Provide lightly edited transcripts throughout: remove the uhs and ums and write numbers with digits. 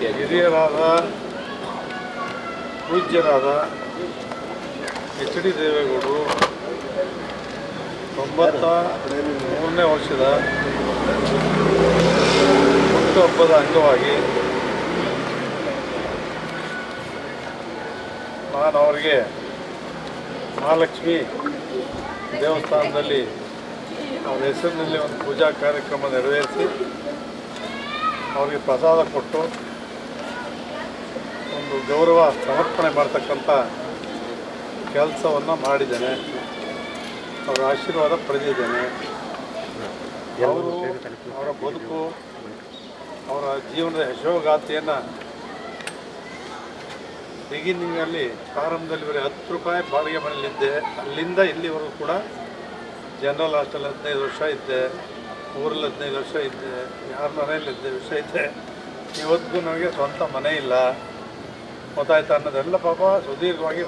ಭೇಟಿಯಾಗಿ ಹಿರಿಯರಾದ ಪೂಜ್ಯರಾದ H D ದೇವೇಗೌಡರು 93ನೇ ವರ್ಷದ ಹುಟ್ಟುಹಬ್ಬದ ಅಂಗವಾಗಿ ನಾನು ಅವರಿಗೆ ಮಹಾಲಕ್ಷ್ಮಿ ದೇವಸ್ಥಾನದಲ್ಲಿ ಅವರ ಹೆಸರಿನಲ್ಲಿ ಒಂದು ಪೂಜಾ ಕಾರ್ಯಕ್ರಮ ನೆರವೇರಿಸಿ ಅವರಿಗೆ ಪ್ರಸಾದ ಕೊಟ್ಟು ಒಂದು ಗೌರವ ಸಮರ್ಪಣೆ ಮಾಡ್ತಕ್ಕಂಥ ಕೆಲಸವನ್ನು ಮಾಡಿದ್ದೇನೆ. ಅವರ ಆಶೀರ್ವಾದ ಪಡೆದಿದ್ದೇನೆ. ಅವರ ಬದುಕು, ಅವರ ಜೀವನದ ಯಶೋಗಾಥೆಯನ್ನು ಬಿಗಿನಿಂಗಲ್ಲಿ ಪ್ರಾರಂಭದಲ್ಲಿ ಬರೀ 10 ರೂಪಾಯಿ ಬಾಡಿಗೆ ಮನೆಯಲ್ಲಿದ್ದೆ. ಅಲ್ಲಿಂದ ಇಲ್ಲಿವರೆಗೂ ಕೂಡ ಜನರಲ್ ಹಾಸ್ಟೆಲ್ 15 ವರ್ಷ ಇದ್ದೆ, ಊರಲ್ಲಿ 15 ವರ್ಷ ಇದ್ದೆ, ಯಾರ ಮನೆಯಲ್ಲಿದ್ದೆ ವಿಷಯ ಇದ್ದೆ. ಇವತ್ತಿಗೂ ನನಗೆ ಸ್ವಂತ ಮನೆ ಇಲ್ಲ. ಗೊತ್ತಾಯ್ತಾ ಅನ್ನೋದೆಲ್ಲ ಪಾಪ ಸುದೀರ್ಘವಾಗಿ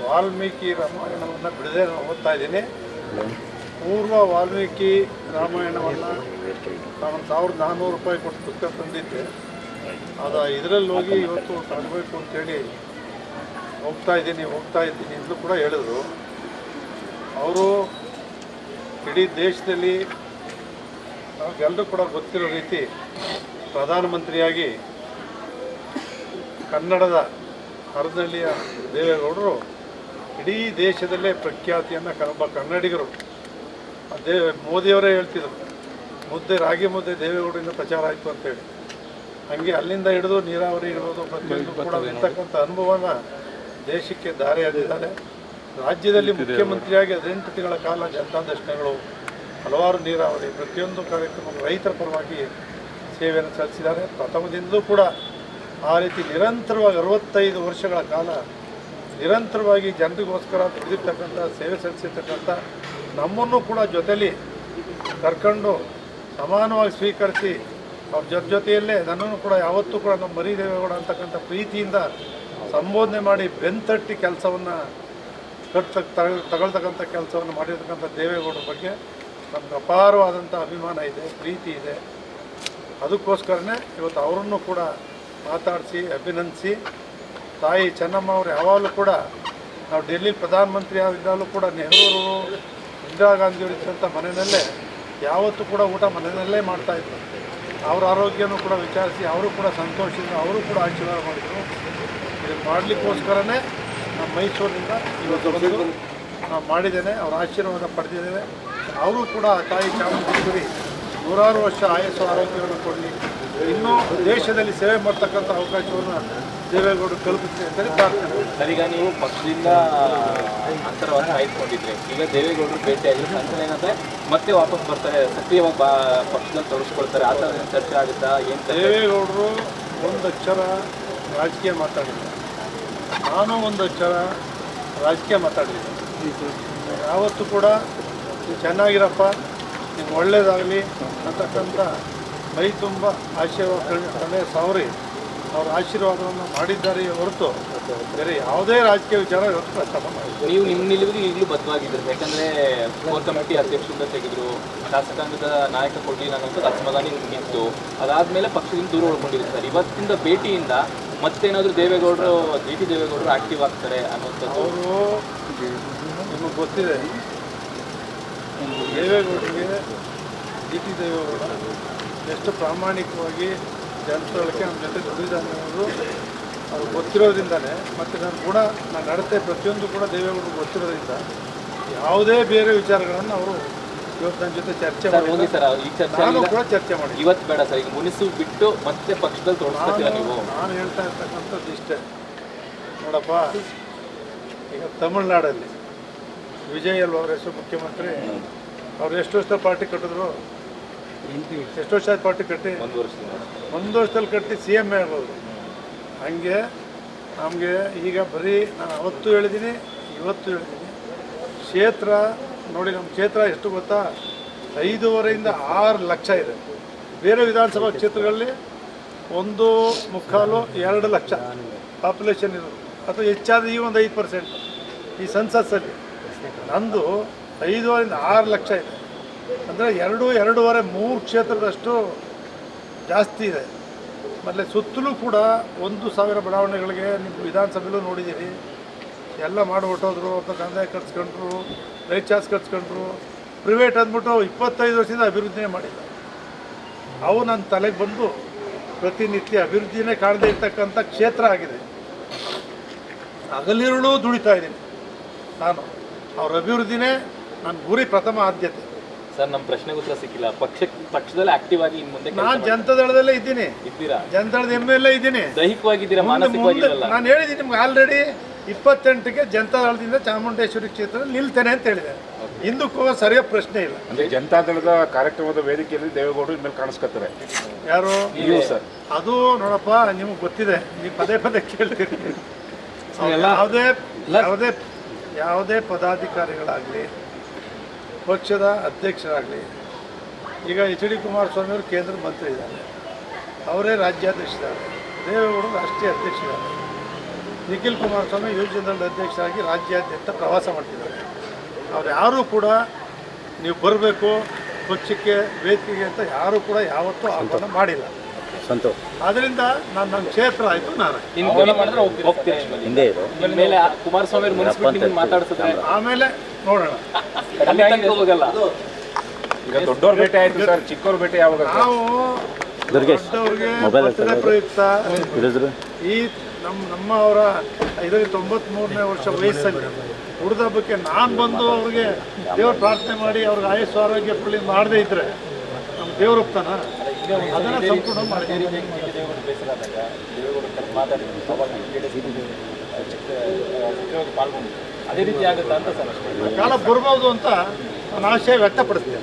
ವಾಲ್ಮೀಕಿ ರಾಮಾಯಣವನ್ನು ಬಿಡದೆ ನಾನು ಓದ್ತಾ ಇದ್ದೀನಿ. ಪೂರ್ವ ವಾಲ್ಮೀಕಿ ರಾಮಾಯಣವನ್ನು ನಾನು 1400 ರೂಪಾಯಿ ಕೊಟ್ಟು ಪುಸ್ತಕ ತಂದಿದ್ದೆ. ಅದು ಇದರಲ್ಲಿ ಹೋಗಿ ಇವತ್ತು ತರಬೇಕು ಅಂತೇಳಿ ಹೋಗ್ತಾ ಇದ್ದೀನಿ ಎಂದು ಕೂಡ ಹೇಳಿದ್ರು. ಅವರು ಇಡೀ ದೇಶದಲ್ಲಿ ನಮಗೆಲ್ಲರೂ ಕೂಡ ಗೊತ್ತಿರೋ ರೀತಿ ಪ್ರಧಾನಮಂತ್ರಿಯಾಗಿ ಕನ್ನಡದ ಹರದಹಳ್ಳಿಯ ದೇವೇಗೌಡರು ಇಡೀ ದೇಶದಲ್ಲೇ ಪ್ರಖ್ಯಾತಿಯನ್ನು ಒಬ್ಬ ಕನ್ನಡಿಗರು ಮೋದಿಯವರೇ ಹೇಳ್ತಿದ್ರು, ರಾಗಿ ಮುದ್ದೆ ದೇವೇಗೌಡರಿಂದ ಪ್ರಚಾರ ಆಯಿತು ಅಂತೇಳಿ. ಹಾಗೆ ಅಲ್ಲಿಂದ ಹಿಡಿದು ನೀರಾವರಿ ಇರ್ಬೋದು ಪ್ರತಿಯೊಂದು ಕೂಡ ಇರ್ತಕ್ಕಂಥ ಅನುಭವನ ದೇಶಕ್ಕೆ ದಾರಿ ಎರೆದಿದ್ದಾರೆ. ರಾಜ್ಯದಲ್ಲಿ ಮುಖ್ಯಮಂತ್ರಿಯಾಗಿ 18 ತಿಂಗಳ ಕಾಲ ಜನತಾ ದರ್ಶನಗಳು, ಹಲವಾರು ನೀರಾವರಿ ಪ್ರತಿಯೊಂದು ಕಾರ್ಯಕ್ರಮ ರೈತರ ಪರವಾಗಿ ಸೇವೆಯನ್ನು ಸಲ್ಲಿಸಿದ್ದಾರೆ. ಪ್ರಥಮದಿಂದಲೂ ಕೂಡ ಆ ರೀತಿ ನಿರಂತರವಾಗಿ 65 ವರ್ಷಗಳ ಕಾಲ ನಿರಂತರವಾಗಿ ಜನರಿಗೋಸ್ಕರ ದುಡಿದಿರ್ತಕ್ಕಂಥ ಸೇವೆ ಸಲ್ಲಿಸಿರ್ತಕ್ಕಂಥ ನಮ್ಮನ್ನು ಕೂಡ ಜೊತೆಯಲ್ಲಿ ಕರ್ಕೊಂಡು ಸಮಾನವಾಗಿ ಸ್ವೀಕರಿಸಿ ಅವ್ರ ಜೊತೆಯಲ್ಲೇ ನನ್ನನ್ನು ಕೂಡ ಯಾವತ್ತೂ ಕೂಡ ನಮ್ಮ ಮರಿ ದೇವೇಗೌಡ ಅಂತಕ್ಕಂಥ ಪ್ರೀತಿಯಿಂದ ಸಂಬೋಧನೆ ಮಾಡಿ ಬೆಂತಟ್ಟಿ ಕೆಲಸವನ್ನು ತಗೊಳ್ತಕ್ಕಂಥ ಕೆಲಸವನ್ನು ಮಾಡಿರ್ತಕ್ಕಂಥ ದೇವೇಗೌಡರ ಬಗ್ಗೆ ನಮ್ಗೆ ಅಪಾರವಾದಂಥ ಅಭಿಮಾನ ಇದೆ, ಪ್ರೀತಿ ಇದೆ. ಅದಕ್ಕೋಸ್ಕರನೇ ಇವತ್ತು ಅವರನ್ನು ಕೂಡ ಮಾತಾಡಿಸಿ ಅಭಿನಂದಿಸಿ, ತಾಯಿ ಚೆನ್ನಮ್ಮ ಅವರು ಯಾವಾಗಲೂ ಕೂಡ ನಾವು ಡೆಲ್ಲಿ ಪ್ರಧಾನಮಂತ್ರಿ ಆಗಿದ್ದಾಗಲೂ ಕೂಡ ನೆಹರೂರು ಇಂದಿರಾ ಗಾಂಧಿಯವರು ಇದ್ದಂಥ ಮನೆಯಲ್ಲೇ ಯಾವತ್ತೂ ಕೂಡ ಊಟ ಮನೆಯಲ್ಲೇ ಮಾಡ್ತಾಯಿದ್ರು. ಅವರ ಆರೋಗ್ಯನೂ ಕೂಡ ವಿಚಾರಿಸಿ ಅವರು ಕೂಡ ಸಂತೋಷದಿಂದ ಅವರು ಕೂಡ ಆಶೀರ್ವಾದ ಮಾಡಿದರು. ಇದನ್ನು ಮಾಡಲಿಕ್ಕೋಸ್ಕರನೇ ನಮ್ಮ ಮೈಸೂರಿನಿಂದ ಇವತ್ತು ಬಂದು ನಾವು ಮಾಡಿದ್ದೇನೆ. ಅವರ ಆಶೀರ್ವಾದ ಪಡೆದಿದ್ದೇವೆ. ಅವರು ಕೂಡ ತಾಯಿ ಚಾಮುಂಡೇಶ್ವರಿ 100 ವರ್ಷ ಆಯಸ್ಸು ಆರೋಗ್ಯವನ್ನು ಕೊಡಲಿ, ಇನ್ನೂ ದೇಶದಲ್ಲಿ ಸೇವೆ ಮಾಡ್ತಕ್ಕಂಥ ಅವಕಾಶವನ್ನು ದೇವೇಗೌಡರು ಕಲ್ಪಿಸಿ ಅಂತೇಳಿ ಪ್ರಾರ್ಥನೆ. ಸರ್, ಈಗ ನೀವು ಪಕ್ಷದಿಂದ ಅಂತರವನ್ನು ಆಯ್ದುಕೊಂಡಿದ್ರೆ, ಈಗ ದೇವೇಗೌಡರು ಭೇಟಿಯಾಗಿ ಸಂಸದ ಏನಂದರೆ ಮತ್ತೆ ವಾಪಸ್ ಬರ್ತಾರೆ, ಸಕ್ರಿಯವಾಗಿ ಪಕ್ಷದಲ್ಲಿ ತೊಡಗಿಸ್ಕೊಳ್ತಾರೆ, ಆ ಥರ ಚರ್ಚೆ ಆಗುತ್ತಾ? ಏನು ದೇವೇಗೌಡರು ಒಂದು ಅಕ್ಷರ ರಾಜಕೀಯ ಮಾತಾಡಿದ್ದಾರೆ, ನಾನು ಒಂದು ಅಕ್ಷರ ರಾಜಕೀಯ ಮಾತಾಡಿದ್ದೀನಿ. ಯಾವತ್ತೂ ಕೂಡ ನೀವು ಚೆನ್ನಾಗಿರಪ್ಪ, ನಿಮ್ಗೆ ಒಳ್ಳೆಯದಾಗಲಿ ಅಂತಕ್ಕಂಥ ಮೈ ತುಂಬ ಆಶೀರ್ವಾದ ಸಾವರಿ ಅವ್ರ ಆಶೀರ್ವಾದವನ್ನು ಮಾಡಿದ್ದಾರೆ ಹೊರತು ಬೇರೆ ಯಾವುದೇ ರಾಜಕೀಯ ವಿಚಾರ ಇವತ್ತು ಪ್ರಸ್ತಾಪ ಮಾಡಿದ್ರು. ನೀವು ನಿಮ್ಮ ನಿಲುವಿಗೆ ಈಗಲೂ ಬದ್ಧವಾಗಿದ್ದರು. ಯಾಕಂದರೆ ಕೋರ್ ಕಮಿಟಿ ಅಧ್ಯಕ್ಷರಿಂದ ತೆಗೆದರು, ಶಾಸಕಾಂಗದ ನಾಯಕ ಕೊಡಲಿ ಅನ್ನೋದು ಅಸಮಾಧಾನ ನಿಂತು ಅದಾದಮೇಲೆ ಪಕ್ಷದಿಂದ ದೂರ ಉಳ್ಕೊಂಡಿದ್ರು. ಸರ್, ಇವತ್ತಿಂದ ಭೇಟಿಯಿಂದ ಮತ್ತೇನಾದರೂ ಡಿ ಟಿ ದೇವೇಗೌಡರು ಆಕ್ಟಿವ್ ಆಗ್ತಾರೆ ಅನ್ನೋಂಥದ್ದು ಅವರು ನಿಮಗೆ ಗೊತ್ತಿದೆ. ದೇವೇಗೌಡರಿಗೆ ಡಿ ಟಿ ದೇವೇಗೌಡ ಎಷ್ಟು ಪ್ರಾಮಾಣಿಕವಾಗಿ ಜನಸ್ಥಳಕ್ಕೆ ನಮ್ಮ ಜೊತೆ ದುಡಿದಾನೆ ಅನ್ನೋದು ಅವ್ರು ಗೊತ್ತಿರೋದ್ರಿಂದಲೇ, ಮತ್ತು ನನ್ನ ನಡತೆ ಪ್ರತಿಯೊಂದು ಕೂಡ ದೇವೇಗೌಡರು ಗೊತ್ತಿರೋದ್ರಿಂದ ಯಾವುದೇ ಬೇರೆ ವಿಚಾರಗಳನ್ನು ಅವರು ಇವತ್ತು ನನ್ನ ಜೊತೆ ಚರ್ಚೆ ಮಾಡಿ ಸರ್, ಈ ಚರ್ಚೆ ನಾನು ಕೂಡ ಚರ್ಚೆ ಮಾಡಿ ಇವತ್ತು ಬೇಡ ಸರ್, ಈಗ ಮುನಿಸು ಬಿಟ್ಟು ಮತ್ತೆ ಪಕ್ಷದಲ್ಲಿ ತೊಡಗಿಸ್ತೀರಾ ನೀವು? ನಾನು ಹೇಳ್ತಾ ಇರ್ತಕ್ಕಂಥದ್ದು ಇಷ್ಟೇ ನೋಡಪ್ಪ. ಈಗ ತಮಿಳ್ನಾಡಲ್ಲಿ ವಿಜಯ್ ಅಲ್ವ ಅವ್ರ ಹೆಸರು ಮುಖ್ಯಮಂತ್ರಿ, ಅವ್ರು ಎಷ್ಟು ವರ್ಷದಲ್ಲಿ ಪಾರ್ಟಿ ಕಟ್ಟಿದ್ರು? ಎಷ್ಟು ವರ್ಷ ಆಯ್ತು ಪಾರ್ಟಿ ಕಟ್ಟಿ? 1 ವರ್ಷದಲ್ಲಿ ಕಟ್ಟಿ CM ಆಗ್ಬೋದು. ಹಾಗೆ ನಮಗೆ ಈಗ ಬರೀ ನಾನು ಅವತ್ತು ಹೇಳಿದ್ದೀನಿ, ಇವತ್ತು ಹೇಳಿದ್ದೀನಿ, ಕ್ಷೇತ್ರ ನೋಡಿ, ನಮ್ಮ ಕ್ಷೇತ್ರ ಎಷ್ಟು ಗೊತ್ತಾ? 5.5 ರಿಂದ 6 ಲಕ್ಷ ಇದೆ. ಬೇರೆ ವಿಧಾನಸಭಾ ಕ್ಷೇತ್ರಗಳಲ್ಲಿ 1.25 2 ಲಕ್ಷ ಪಾಪ್ಯುಲೇಷನ್ ಇರೋದು, ಅಥವಾ ಹೆಚ್ಚಾದ ಈ ಒಂದು 5% ಈ ಸೆನ್ಸಸ್ಸಲ್ಲಿ. ನಂದು 5.5 ರಿಂದ 6 ಲಕ್ಷ ಇದೆ. ಅಂದರೆ 2, 2.5, 3 ಕ್ಷೇತ್ರದಷ್ಟು ಜಾಸ್ತಿ ಇದೆ. ಆಮೇಲೆ ಸುತ್ತಲೂ ಕೂಡ 1,000 ಬಡಾವಣೆಗಳಿಗೆ ನಿಮ್ಮ ವಿಧಾನಸಭೆಯಲ್ಲೂ ನೋಡಿದ್ದೀರಿ, ಎಲ್ಲ ಮಾಡಿ ಹೊಟ್ಟೋದ್ರು, ಅಂತ ಕಂದಾಯ ಕಟ್ಸ್ಕೊಂಡ್ರು, ರೈಚಾರ್ಜ್ ಕಟ್ಸ್ಕೊಂಡ್ರು, ಪ್ರೈವೇಟ್ ಅಂದ್ಬಿಟ್ಟು 25 ವರ್ಷದಿಂದ ಅಭಿವೃದ್ಧಿನೇ ಮಾಡಿಲ್ಲ. ಅವು ನನ್ನ ತಲೆಗೆ ಬಂದು ಪ್ರತಿನಿತ್ಯ ಅಭಿವೃದ್ಧಿನೇ ಕಾಣದೇ ಇರ್ತಕ್ಕಂಥ ಕ್ಷೇತ್ರ ಆಗಿದೆ. ಹಗಲಿರುಳು ದುಡಿತಾ ಇದ್ದೀನಿ ನಾನು. ಅವ್ರ ಅಭಿವೃದ್ಧಿನೇ ನನ್ನ ಗುರಿ, ಪ್ರಥಮ ಆದ್ಯತೆ. ಸರ್, ನಮ್ಮ ಪ್ರಶ್ನೆಗೆ ಉತ್ತರ ಸಿಕ್ಕಿಲ್ಲ. ಪಕ್ಷದಲ್ಲಿ ಆಕ್ಟಿವ್ ಆಗಿ ಇನ್ನು ಮುಂದೆ ನಾನು ಜನತಾದಳದಲ್ಲೇ ಇದ್ದೀನಿ, ಇದ್ದೀರಾ? ಜನತಾದಳದ MLA ಇದ್ದೀನಿ. ದೈಹಿಕವಾಗಿದ್ದೀರಾ, ಮಾನಸಿಕವಾಗಿರಲ್ಲ? ನಾನು ಹೇಳಿದ್ದೀನಿ ನಿಮ್ಗೆ ಆಲ್ರೆಡಿ 28ಕ್ಕೆ ಜನತಾದಳದಿಂದ ಚಾಮುಂಡೇಶ್ವರಿ ಕ್ಷೇತ್ರದಲ್ಲಿ ನಿಲ್ತೇನೆ ಅಂತ ಹೇಳಿದೆ. ಹಿಂದಕ್ಕೂ ಸರಿಯಾದ ಪ್ರಶ್ನೆ ಇಲ್ಲ. ಅಂದ್ರೆ ಜನತಾದಳದ ಕಾರ್ಯಕ್ರಮದ ವೇದಿಕೆಯಲ್ಲಿ ದೇವೇಗೌಡರು ಇನ್ಮೇಲೆ ಕಾಣಿಸ್ಕೊತಾರೆ. ಯಾರು ನೀವು ಸರ್? ಅದು ನೋಡಪ್ಪ, ನಿಮಗೆ ಗೊತ್ತಿದೆ, ನೀವು ಪದೇ ಪದೇ ಕೇಳ್ತೀರಿ. ಯಾವುದೇ ಪದಾಧಿಕಾರಿಗಳಾಗಲಿ, ಪಕ್ಷದ ಅಧ್ಯಕ್ಷರಾಗಲಿ, ಈಗ HD ಕುಮಾರಸ್ವಾಮಿ ಅವರು ಕೇಂದ್ರ ಮಂತ್ರಿ ಇದ್ದಾರೆ, ಅವರೇ ರಾಜ್ಯಾಧ್ಯಕ್ಷರಾದ್ದಾರೆ, ದೇವೇಗೌಡರು ರಾಷ್ಟ್ರೀಯ ಅಧ್ಯಕ್ಷರಾದ್ದಾರೆ, ನಿಖಿಲ್ ಕುಮಾರಸ್ವಾಮಿ ಯುವಜನದಳದ ಅಧ್ಯಕ್ಷರಾಗಿ ರಾಜ್ಯಾದ್ಯಂತ ಪ್ರವಾಸ ಮಾಡ್ತಿದ್ದಾರೆ. ಅವ್ರು ಯಾರೂ ಕೂಡ ನೀವು ಬರಬೇಕು ಪಕ್ಷಕ್ಕೆ ವೇದಿಕೆಗೆ ಅಂತ ಯಾರೂ ಕೂಡ ಯಾವತ್ತೂ ಆಹ್ವಾನ ಮಾಡಿಲ್ಲ. ಅದರಿಂದ ನನ್ನ ಕ್ಷೇತ್ರ ಆಯಿತು, ನಾನು ಕುಮಾರಸ್ವಾಮಿ ಮಾತಾಡ್ಸಿದ್ರೆ ಆಮೇಲೆ ನೋಡೋಣ. ಹೋಗಲ್ಲ. ಈಗ ದೊಡ್ಡವ್ರ ಭೇಟಿ ಆಯ್ತು ಸರ್, ಚಿಕ್ಕವ್ರ ಭೇಟಿ ಯಾವಾಗ? ನಾವು ದೊಡ್ಡವ್ರಿಗೆ ಬರ್ತಡೇ ಪ್ರಯುಕ್ತ ಈ ನಮ್ಮವರ 93ನೇ ವರ್ಷ ವಯಸ್ಸಲ್ಲಿ ಹುಡ್ದ ಹಬ್ಬಕ್ಕೆ ನಾನು ಬಂದು ಅವ್ರಿಗೆ ದೇವ್ರ ಪ್ರಾರ್ಥನೆ ಮಾಡಿ ಅವ್ರಿಗೆ ಆಯುಷ್ಯ ಆರೋಗ್ಯ ಪುಳಿ ಮಾಡದೇ ಇದ್ರೆ ನಮ್ಮ ದೇವ್ರ ಒಪ್ತಾನ? ಅದನ್ನು ಸಂಪೂರ್ಣ ಮಾಡಿ ಅದೇ ರೀತಿ ಆಗುತ್ತಾ ಅಂತ ಸರ್ ಕಾಲ ಬರ್ಬೋದು ಅಂತ ನಾನು ಆಶಯ ವ್ಯಕ್ತಪಡಿಸ್ತೇನೆ.